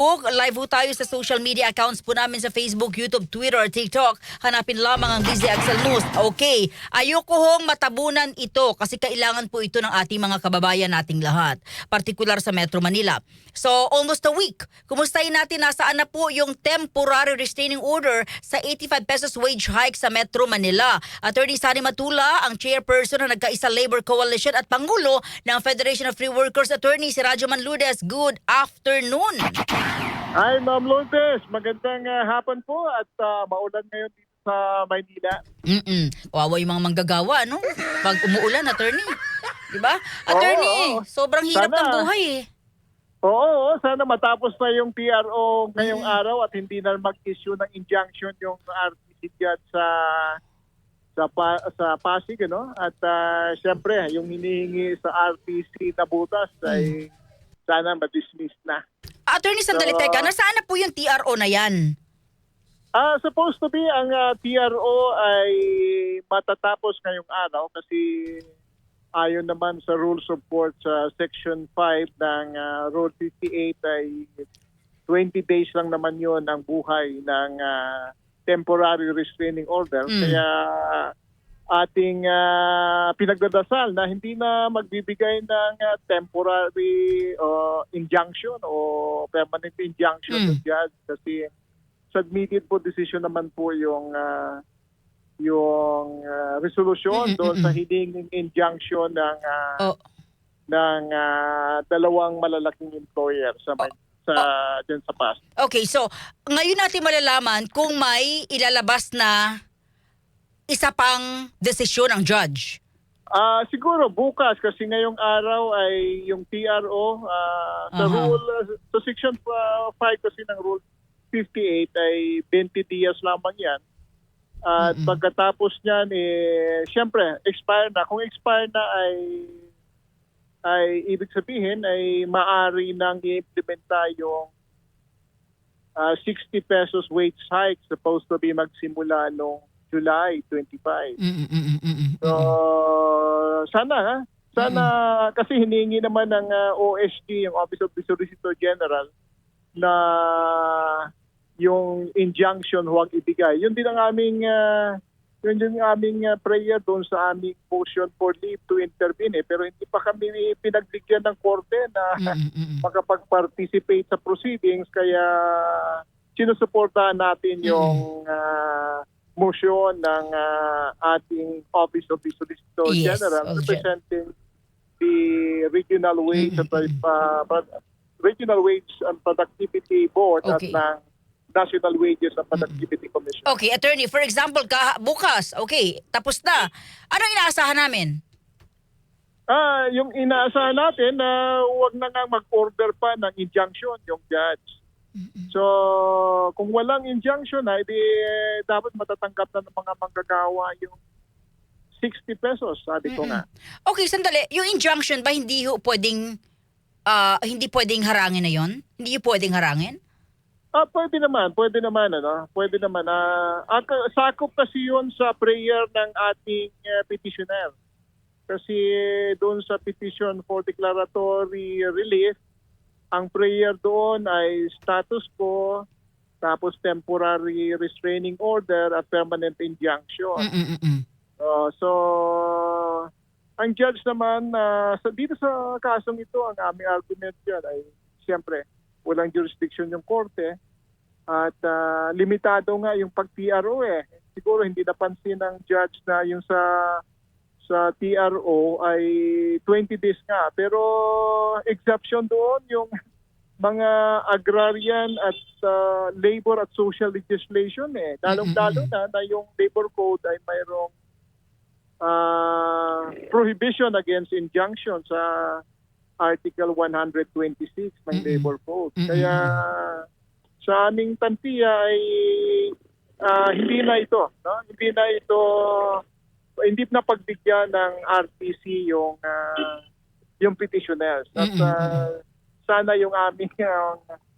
Live po tayo sa social media accounts po namin sa Facebook, YouTube, Twitter, TikTok. Hanapin lamang ang Dizzy Axel News. Okay, ayoko hong matabunan ito kasi kailangan po ito ng ating mga kababayan nating lahat, partikular sa Metro Manila. So, almost a week. Kumustahin natin nasaan na po yung temporary restraining order sa 85 pesos wage hike sa Metro Manila. Attorney Sani Matula, ang chairperson ng Nagkaisa Labor Coalition at Pangulo ng Federation of Free Workers. Attorney si Radyo Manludes, good afternoon. Hi, Ma'am Lourdes. Magandang hapon po at maulan ngayon dito sa Maynila. Wawa yung mga manggagawa, no? Pag umuulan, attorney. Diba? Attorney, Oo. sobrang hirap Sana. ng buhay eh. Oo, sana matapos na yung PRO ngayong araw at hindi na mag-issue ng injunction yung RTC dyan sa Pasig, ano? At syempre, yung hinihingi sa RTC na butas ay sana ma-dismiss na. Attorney, sandali, So, teka. Nasaan na po yung TRO na yan? Supposed to be ang TRO ay matatapos ngayong araw kasi ayon naman sa Rules of Court sa Section 5 ng Rule 58 ay 20 days lang naman yon ang buhay ng temporary restraining order. Kaya ating pinagdadasal na hindi na magbibigay ng temporary injunction o permanent injunction to judge kasi submitted po decision naman po yung resolution doon sa hininging injunction ng dalawang malalaking employer dyan sa past. Okay, so ngayon natin malalaman kung may ilalabas na isa pang desisyon ng judge. Siguro bukas kasi ngayong araw ay yung TRO sa rule sa section 5 kasi ng rule 58 ay 20 dias lamang yan. At pagkatapos niyan syempre expire na. Kung expire na ay ibig sabihin ay maari nang i-implementa yung 60 pesos wage hike supposed to be magsimula nung July 25. So, sana kasi hiningi naman ng OSG, yung Office of the Solicitor General, na yung injunction huwag ibigay. Yun din ang aming prayer doon sa aming motion for leave to intervene. Pero hindi pa kami pinagbigyan ng korte na makapag-participate sa proceedings, kaya sinusuportahan natin yung motion ng ating Office of the Solicitor General representing the Regional Wage Regional Wage and Productivity Board at ng National Wages and Productivity Commission. Okay, attorney, for example, bukas, okay, tapos na. Anong inaasahan namin? Yung inaasahan natin na huwag na nga mag-order pa ng injunction yung judge. So, kung walang injunction na, dapat matatanggap na ng mga manggagawa yung 60 pesos, sabi ko nga. Okay, sandali. Yung injunction ba hindi pwedeng harangin na yon? Hindi pwedeng harangin? Pwede naman, ano? Pwede naman. Sakop kasi yun sa prayer ng ating petitioner. Kasi doon sa petition for declaratory relief, ang prayer doon ay status quo, tapos temporary restraining order at permanent injunction. So, ang judge naman, dito sa kasong ito, ang aming argument dyan ay siyempre, walang jurisdiction yung korte at limitado nga yung pag-TRO eh. Siguro hindi napansin ng judge na yung sa TRO ay 20 days nga. Pero exception doon yung mga agrarian at labor at social legislation eh. Lalong-lalo na yung labor code ay mayroong prohibition against injunction sa Article 126 ng labor code. Kaya sa aming tantiya ay hindi na pagbigyan ng RTC yung petitioners. At sana yung aming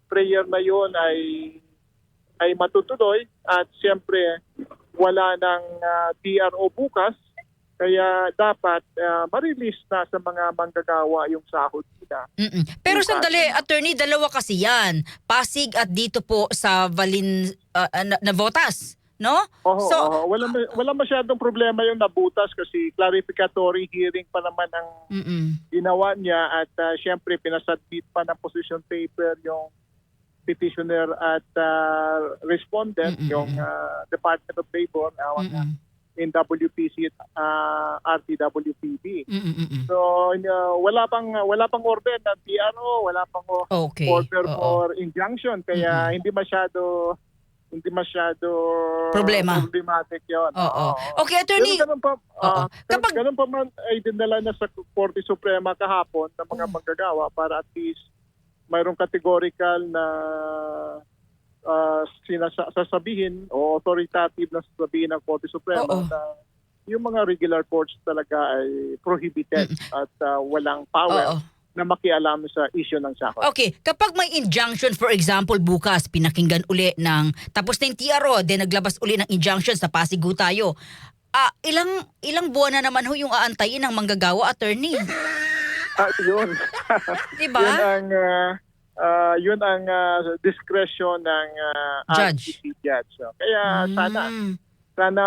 prayer na yun ay matutuloy at siyempre wala ng TRO bukas Kaya dapat ma-release na sa mga manggagawa yung sahod nila. Pero Bukas. sandali, attorney, dalawa kasi yan. Pasig at dito po sa Navotas, no? Oo, wala masyadong problema yung nabutas kasi clarificatory hearing pa naman ang ginawa niya at syempre pinasubmit pa ng position paper yung petitioner at respondent, yung Department of Labor, in WPC at RTWPB. So wala pang order ng PRO, wala pang Okay. order Oo. for injunction kaya hindi masyado problematic 'yon. Oo. Okay, attorney. Pero ganun pa, Oo. Kapag- ganun pa man ay dinala na sa Korte Suprema kahapon ng mga manggagawa para at least mayroong categorical na sasabihin o authoritative na sasabihin ng Korte Suprema Oo. na yung mga regular courts talaga ay prohibited at walang power Oo. na makialam sa issue ng sahod. Okay, kapag may injunction, for example, bukas, pinakinggan uli tapos na yung TRO, then naglabas uli ng injunction sa Pasig ho tayo. Ilang buwan na naman ho yung aantayin ng manggagawa, attorney? Yun. Diba? Yun ang discretion ng Judge. RTC judge. So, kaya sana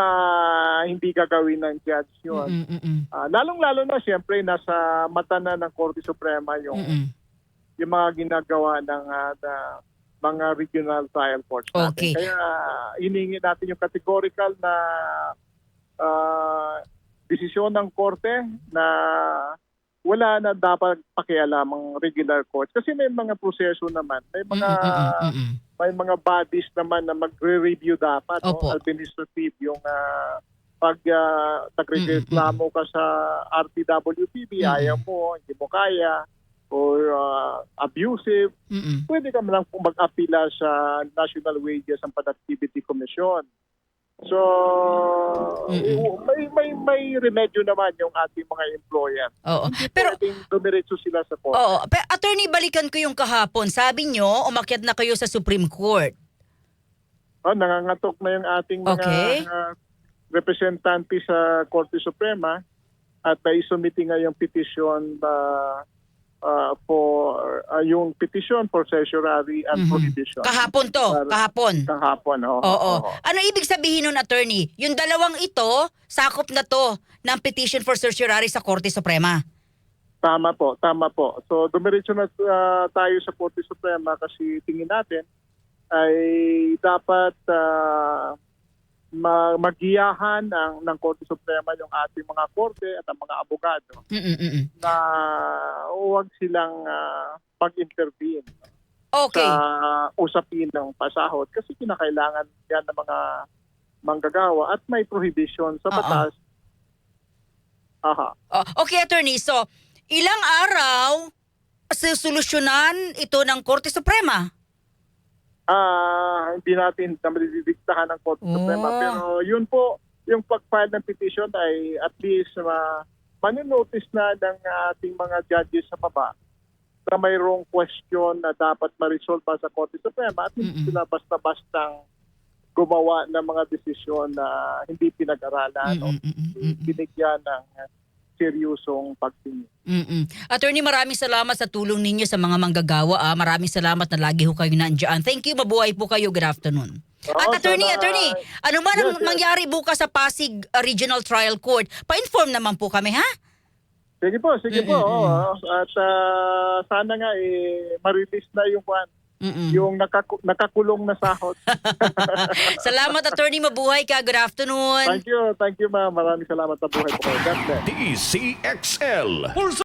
hindi gagawin ng judge yun. Lalong-lalo na siyempre nasa mata na ng Korte Suprema yung mga ginagawa ng mga regional trial courts natin. Okay. Kaya hiningi natin yung categorical na desisyon ng korte na wala na dapat pakialam ang regular courts kasi may mga proseso naman, may mga bodies naman na magre-review dapat, Opo. administrative yung pag nagreklamo ka sa RTWPB, ayaw mo, hindi mo kaya or abusive, pwede ka lang mag-apila sa National Wages and Productivity Commission. So, may remedyo naman yung ating mga employer. Oo. Hindi Pero pwedeng dumiretso sila sa court. oo, pero attorney, balikan ko yung kahapon. Sabi nyo, umakyat na kayo sa Supreme Court. Nangangatok na yung ating mga Okay. representante sa Korte Suprema at naisumiti nga yung petition for yung petition for certiorari and prohibition. Kahapon to, kahapon. Kahapon, oo. Oo. Ano ibig sabihin nun, attorney? Yung dalawang ito, sakop na to ng petition for certiorari sa Korte Suprema. Tama po. So dumiretso na tayo sa Korte Suprema kasi tingin natin ay dapat magiyahan ng Korte Suprema yung ating mga korte at ang mga abogado na huwag silang pag-intervene Okay. sa usapin ng pasahod kasi kinakailangan yan ng mga manggagawa at may prohibition sa batas. Okay, attorney. So, ilang araw susolusyonan ito ng Korte Suprema? Hindi natin nadidiktahan ng Korte Suprema. Pero yun po, yung pag-file ng petition ay at least maninotice na ng ating mga judges sa baba na mayroong question na dapat ma-resolve sa Korte Suprema at hindi sila basta-bastang gumawa ng mga desisyon na hindi pinag-aralan o binigyan ng seryosong pagtingin. Attorney, maraming salamat sa tulong ninyo sa mga manggagawa. Maraming salamat na lagi ho kayo nandiyan. Thank you, mabuhay po kayo. Good afternoon. At attorney, ano man ang mangyari bukas sa Pasig Regional Trial Court, pa-inform naman po kami, ha? Sige po. At sana nga ma-release na yung nakakulong na sahod. Salamat, attorney. Mabuhay ka. Good afternoon. Thank you ma'am. Maraming salamat. Mabuhay po kayo. God bless. DCXL.